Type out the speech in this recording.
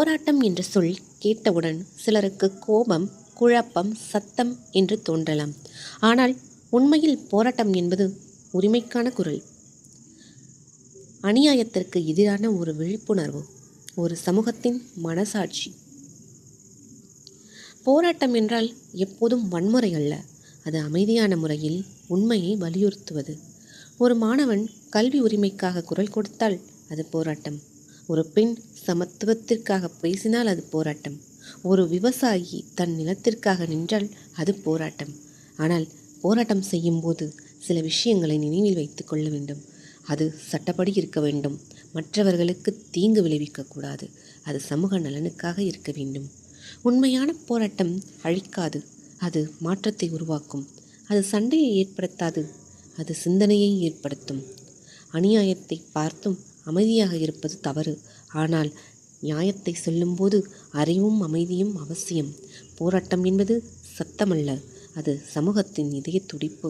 போராட்டம் என்ற சொல் கேட்டவுடன் சிலருக்கு கோபம், குழப்பம், சத்தம் என்று தோன்றலாம். ஆனால் உண்மையில் போராட்டம் என்பது உரிமைக்கான குரல், அநியாயத்திற்கு எதிரான ஒரு விழிப்புணர்வு, ஒரு சமூகத்தின் மனசாட்சி. போராட்டம் என்றால் எப்போதும் வன்முறை அல்ல, அது அமைதியான முறையில் உண்மையை வலியுறுத்துவது. ஒரு மாணவன் கல்வி உரிமைக்காக குரல் கொடுத்தால் அது போராட்டம். ஒரு பெண் சமத்துவத்திற்காக பேசினால் அது போராட்டம். ஒரு விவசாயி தன் நிலத்திற்காக நின்றால் அது போராட்டம். ஆனால் போராட்டம் செய்யும்போது சில விஷயங்களை நினைவில் வைத்து கொள்ள வேண்டும். அது சட்டப்படி இருக்க வேண்டும். மற்றவர்களுக்கு தீங்கு விளைவிக்கக்கூடாது. அது சமூக நலனுக்காக இருக்க வேண்டும். உண்மையான போராட்டம் அழிக்காது, அது மாற்றத்தை உருவாக்கும். அது சண்டையை ஏற்படுத்தாது, அது சிந்தனையை ஏற்படுத்தும். அநியாயத்தை பார்த்தும் அமைதியாக இருப்பது தவறு. ஆனால் நியாயத்தை சொல்லும்போது அறிவும் அமைதியும் அவசியம். போராட்டம் என்பது சத்தமல்ல, அது சமூகத்தின் இதய துடிப்பு.